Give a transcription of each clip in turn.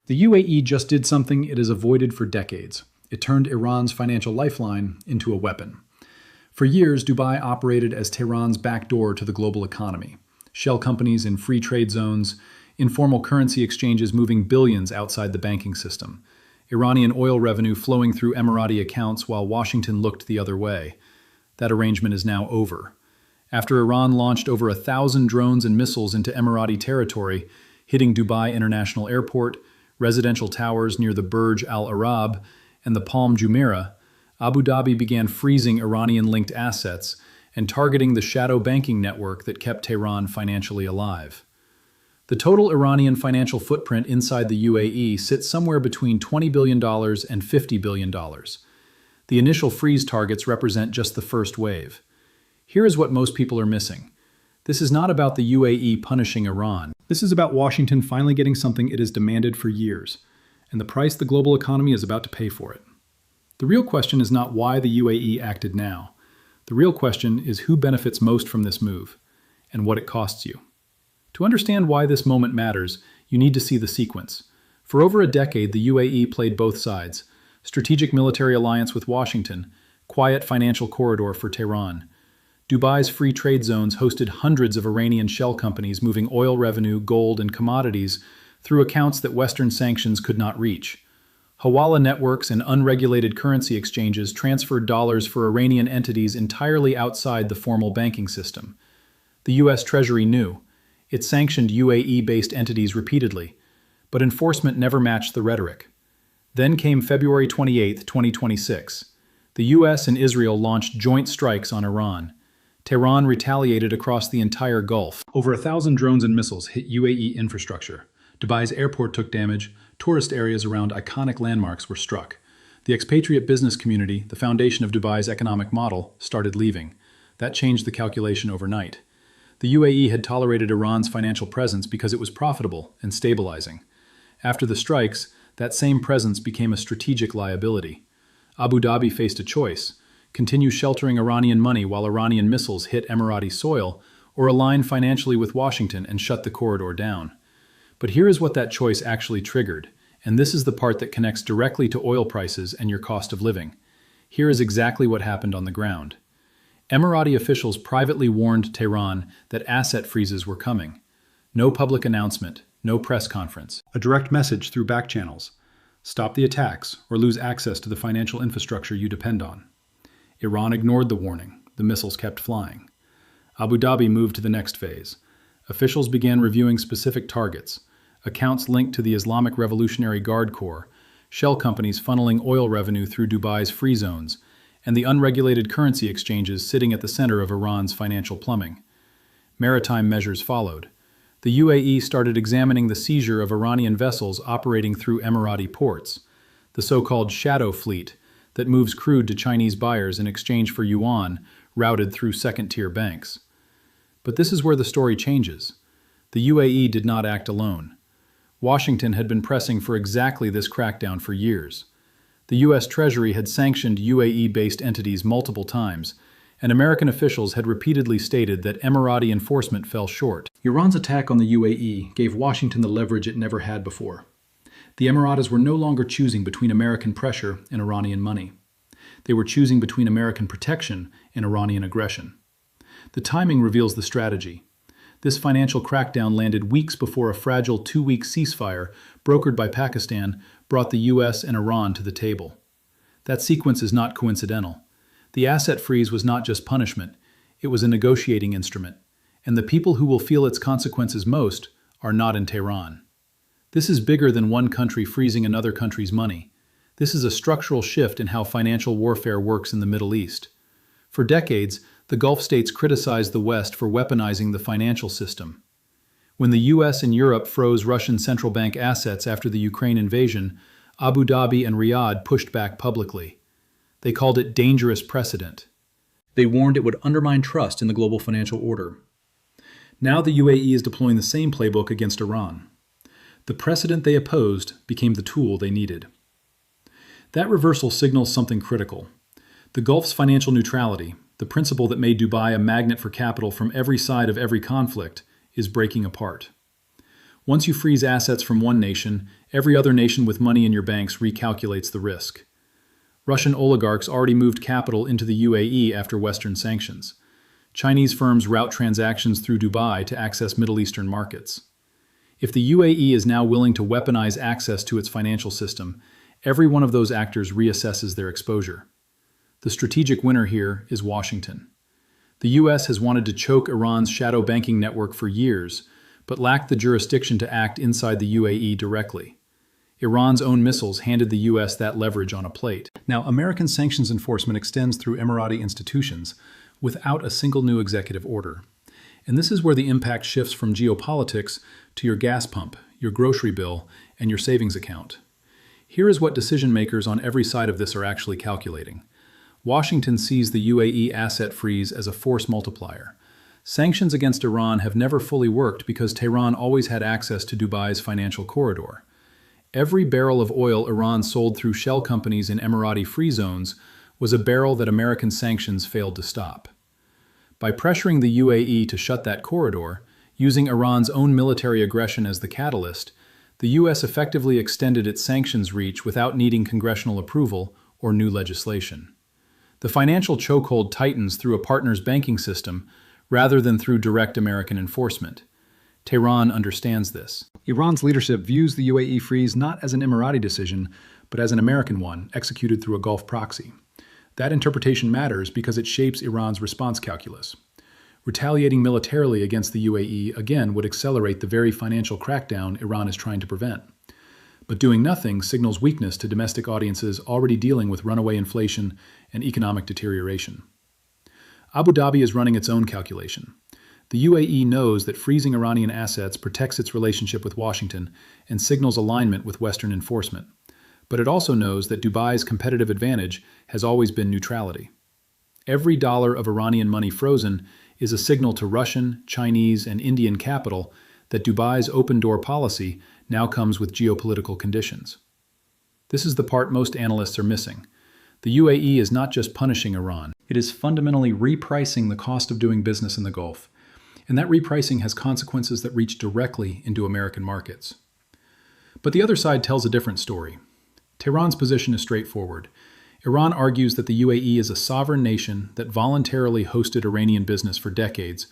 The UAE just did something it has avoided for decades. It turned Iran's financial lifeline into a weapon. For years, Dubai operated as Tehran's backdoor to the global economy. Shell companies in free trade zones, informal currency exchanges moving billions outside the banking system, Iranian oil revenue flowing through Emirati accounts while Washington looked the other way. That arrangement is now over. After Iran launched over 1,000 drones and missiles into Emirati territory, hitting Dubai International Airport, residential towers near the Burj Al Arab, and the Palm Jumeirah, Abu Dhabi began freezing Iranian-linked assets and targeting the shadow banking network that kept Tehran financially alive. The total Iranian financial footprint inside the UAE sits somewhere between $20 billion and $50 billion. The initial freeze targets represent just the first wave. Here is what most people are missing. This is not about the UAE punishing Iran. This is about Washington finally getting something it has demanded for years, and the price the global economy is about to pay for it. The real question is not why the UAE acted now. The real question is who benefits most from this move, and what it costs you. To understand why this moment matters, you need to see the sequence. For over a decade, the UAE played both sides: strategic military alliance with Washington, quiet financial corridor for Tehran. Dubai's free trade zones hosted hundreds of Iranian shell companies moving oil revenue, gold, and commodities through accounts that Western sanctions could not reach. Hawala networks and unregulated currency exchanges transferred dollars for Iranian entities entirely outside the formal banking system. The US Treasury knew. It sanctioned UAE-based entities repeatedly, but enforcement never matched the rhetoric. Then came February 28, 2026. The US and Israel launched joint strikes on Iran. Tehran retaliated across the entire Gulf. Over 1,000 drones and missiles hit UAE infrastructure. Dubai's airport took damage. Tourist areas around iconic landmarks were struck. The expatriate business community, the foundation of Dubai's economic model, started leaving. That changed the calculation overnight. The UAE had tolerated Iran's financial presence because it was profitable and stabilizing. After the strikes, that same presence became a strategic liability. Abu Dhabi faced a choice: continue sheltering Iranian money while Iranian missiles hit Emirati soil, or align financially with Washington and shut the corridor down. But here is what that choice actually triggered, and this is the part that connects directly to oil prices and your cost of living. Here is exactly what happened on the ground. Emirati officials privately warned Tehran that asset freezes were coming. No public announcement, no press conference. A direct message through back channels. Stop the attacks or lose access to the financial infrastructure you depend on. Iran ignored the warning. The missiles kept flying. Abu Dhabi moved to the next phase. Officials began reviewing specific targets: accounts linked to the Islamic Revolutionary Guard Corps, shell companies funneling oil revenue through Dubai's free zones, and the unregulated currency exchanges sitting at the center of Iran's financial plumbing. Maritime measures followed. The UAE started examining the seizure of Iranian vessels operating through Emirati ports, the so-called shadow fleet that moves crude to Chinese buyers in exchange for yuan routed through second-tier banks. But this is where the story changes. The UAE did not act alone. Washington had been pressing for exactly this crackdown for years. The US Treasury had sanctioned UAE-based entities multiple times, and American officials had repeatedly stated that Emirati enforcement fell short. Iran's attack on the UAE gave Washington the leverage it never had before. The Emiratis were no longer choosing between American pressure and Iranian money. They were choosing between American protection and Iranian aggression. The timing reveals the strategy. This financial crackdown landed weeks before a fragile 2-week ceasefire, brokered by Pakistan, brought the US and Iran to the table. That sequence is not coincidental. The asset freeze was not just punishment, it was a negotiating instrument, and the people who will feel its consequences most are not in Tehran. This is bigger than one country freezing another country's money. This is a structural shift in how financial warfare works in the Middle East. For decades, the Gulf states criticized the West for weaponizing the financial system. When the US and Europe froze Russian central bank assets after the Ukraine invasion, Abu Dhabi and Riyadh pushed back publicly. They called it dangerous precedent. They warned it would undermine trust in the global financial order. Now the UAE is deploying the same playbook against Iran. The precedent they opposed became the tool they needed. That reversal signals something critical. The Gulf's financial neutrality, the principle that made Dubai a magnet for capital from every side of every conflict, is breaking apart. Once you freeze assets from one nation, Every other nation with money in your banks recalculates the risk. Russian oligarchs already moved capital into the UAE after Western sanctions. Chinese firms route transactions through Dubai to access Middle Eastern markets. If the UAE is now willing to weaponize access to its financial system, every one of those actors reassesses their exposure. The strategic winner here is Washington. The US has wanted to choke Iran's shadow banking network for years, but lacked the jurisdiction to act inside the UAE directly. Iran's own missiles handed the US that leverage on a plate. Now, American sanctions enforcement extends through Emirati institutions without a single new executive order. And this is where the impact shifts from geopolitics to your gas pump, your grocery bill, and your savings account. Here is what decision makers on every side of this are actually calculating. Washington sees the UAE asset freeze as a force multiplier. Sanctions against Iran have never fully worked because Tehran always had access to Dubai's financial corridor. Every barrel of oil Iran sold through shell companies in Emirati free zones was a barrel that American sanctions failed to stop. By pressuring the UAE to shut that corridor, using Iran's own military aggression as the catalyst, the US effectively extended its sanctions reach without needing congressional approval or new legislation. The financial chokehold tightens through a partner's banking system rather than through direct American enforcement. Tehran understands this. Iran's leadership views the UAE freeze not as an Emirati decision, but as an American one executed through a Gulf proxy. That interpretation matters because it shapes Iran's response calculus. Retaliating militarily against the UAE again would accelerate the very financial crackdown Iran is trying to prevent. But doing nothing signals weakness to domestic audiences already dealing with runaway inflation and economic deterioration. Abu Dhabi is running its own calculation. The UAE knows that freezing Iranian assets protects its relationship with Washington and signals alignment with Western enforcement. But it also knows that Dubai's competitive advantage has always been neutrality. Every dollar of Iranian money frozen is a signal to Russian, Chinese, and Indian capital that Dubai's open-door policy now comes with geopolitical conditions. This is the part most analysts are missing. The UAE is not just punishing Iran. It is fundamentally repricing the cost of doing business in the Gulf. And that repricing has consequences that reach directly into American markets. But the other side tells a different story. Tehran's position is straightforward. Iran argues that the UAE is a sovereign nation that voluntarily hosted Iranian business for decades,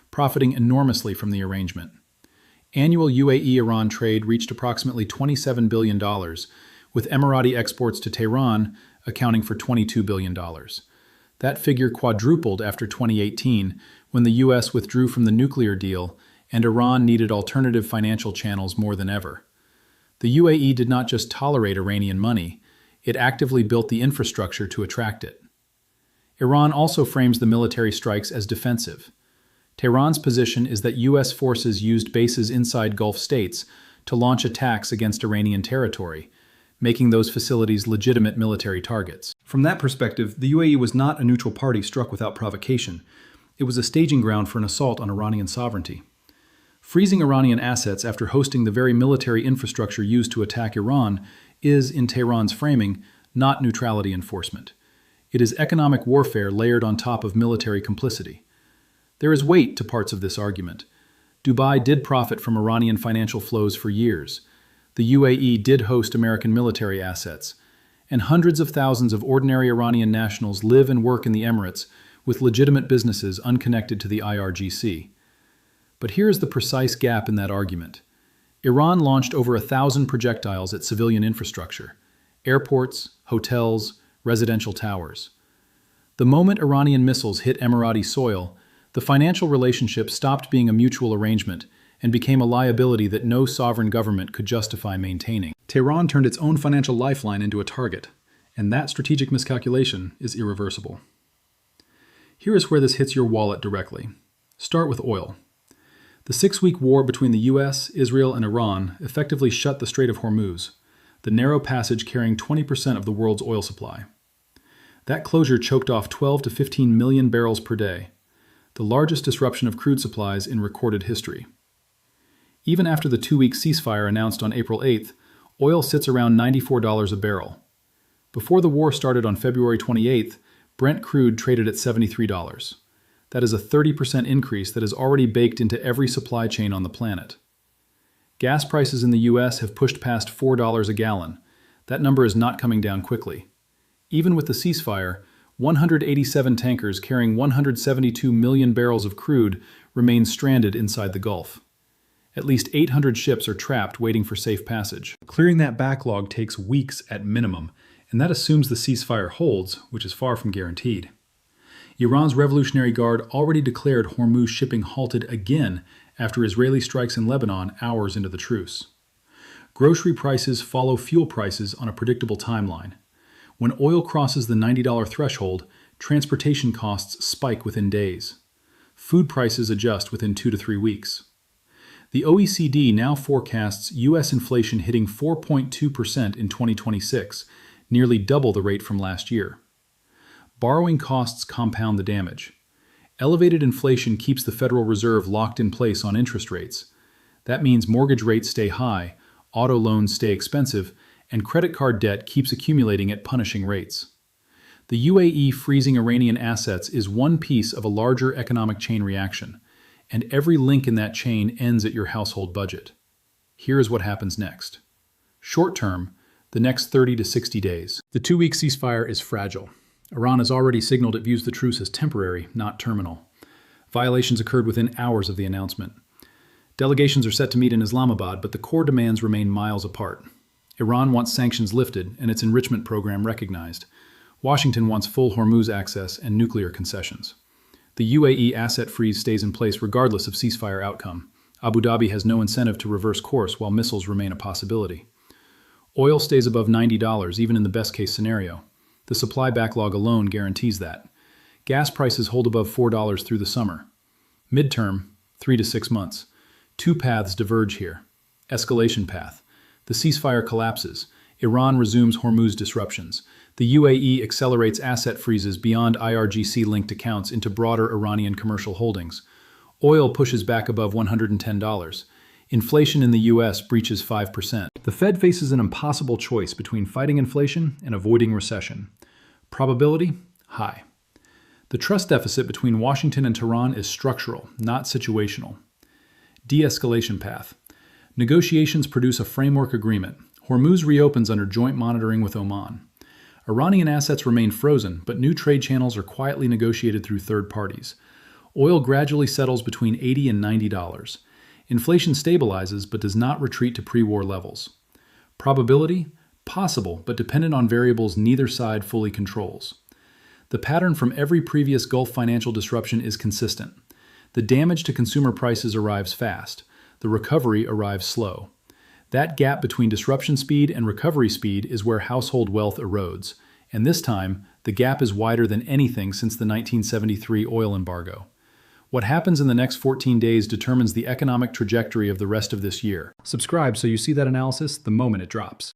profiting enormously from the arrangement. Annual UAE-Iran trade reached approximately $27 billion, with Emirati exports to Tehran accounting for $22 billion. That figure quadrupled after 2018, when the U.S. withdrew from the nuclear deal and Iran needed alternative financial channels more than ever. The UAE did not just tolerate Iranian money, it actively built the infrastructure to attract it. Iran also frames the military strikes as defensive. Tehran's position is that U.S. forces used bases inside Gulf states to launch attacks against Iranian territory, making those facilities legitimate military targets. From that perspective, the UAE was not a neutral party struck without provocation. It was a staging ground for an assault on Iranian sovereignty. Freezing Iranian assets after hosting the very military infrastructure used to attack Iran is, in Tehran's framing, not neutrality enforcement. It is economic warfare layered on top of military complicity. There is weight to parts of this argument. Dubai did profit from Iranian financial flows for years. The UAE did host American military assets. And hundreds of thousands of ordinary Iranian nationals live and work in the Emirates with legitimate businesses unconnected to the IRGC. But here is the precise gap in that argument. Iran launched over 1,000 projectiles at civilian infrastructure, airports, hotels, residential towers. The moment Iranian missiles hit Emirati soil, the financial relationship stopped being a mutual arrangement and became a liability that no sovereign government could justify maintaining. Tehran turned its own financial lifeline into a target, and that strategic miscalculation is irreversible. Here is where this hits your wallet directly. Start with oil. The 6-week war between the US, Israel, and Iran effectively shut the Strait of Hormuz, the narrow passage carrying 20% of the world's oil supply. That closure choked off 12 to 15 million barrels per day, the largest disruption of crude supplies in recorded history. Even after the 2-week ceasefire announced on April 8th, oil sits around $94 a barrel. Before the war started on February 28th, Brent crude traded at $73. That is a 30% increase that is already baked into every supply chain on the planet. Gas prices in the US have pushed past $4 a gallon. That number is not coming down quickly. Even with the ceasefire, 187 tankers carrying 172 million barrels of crude remain stranded inside the Gulf. At least 800 ships are trapped waiting for safe passage. Clearing that backlog takes weeks at minimum, and that assumes the ceasefire holds, which is far from guaranteed. Iran's Revolutionary Guard already declared Hormuz shipping halted again after Israeli strikes in Lebanon hours into the truce. Grocery prices follow fuel prices on a predictable timeline. When oil crosses the $90 threshold, transportation costs spike within days. Food prices adjust within 2 to 3 weeks. The OECD now forecasts U.S. inflation hitting 4.2% in 2026, nearly double the rate from last year. Borrowing costs compound the damage. Elevated inflation keeps the Federal Reserve locked in place on interest rates. That means mortgage rates stay high, auto loans stay expensive, and credit card debt keeps accumulating at punishing rates. The UAE freezing Iranian assets is one piece of a larger economic chain reaction, and every link in that chain ends at your household budget. Here is what happens next. Short term, the next 30 to 60 days. The 2-week ceasefire is fragile. Iran has already signaled it views the truce as temporary, not terminal. Violations occurred within hours of the announcement. Delegations are set to meet in Islamabad, but the core demands remain miles apart. Iran wants sanctions lifted and its enrichment program recognized. Washington wants full Hormuz access and nuclear concessions. The UAE asset freeze stays in place regardless of ceasefire outcome. Abu Dhabi has no incentive to reverse course while missiles remain a possibility. Oil stays above $90 even in the best-case scenario. The supply backlog alone guarantees that. Gas prices hold above $4 through the summer. Midterm, 3 to 6 months. 2 paths diverge here. Escalation path. The ceasefire collapses. Iran resumes Hormuz disruptions. The UAE accelerates asset freezes beyond IRGC-linked accounts into broader Iranian commercial holdings. Oil pushes back above $110. Inflation in the U.S. breaches 5%. The Fed faces an impossible choice between fighting inflation and avoiding recession. Probability? High. The trust deficit between Washington and Tehran is structural, not situational. De-escalation path. Negotiations produce a framework agreement. Hormuz reopens under joint monitoring with Oman. Iranian assets remain frozen, but new trade channels are quietly negotiated through third parties. Oil gradually settles between $80 and $90. Inflation stabilizes but does not retreat to pre-war levels. Probability? Possible, but dependent on variables neither side fully controls. The pattern from every previous Gulf financial disruption is consistent. The damage to consumer prices arrives fast. The recovery arrives slow. That gap between disruption speed and recovery speed is where household wealth erodes. And this time, the gap is wider than anything since the 1973 oil embargo. What happens in the next 14 days determines the economic trajectory of the rest of this year. Subscribe so you see that analysis the moment it drops.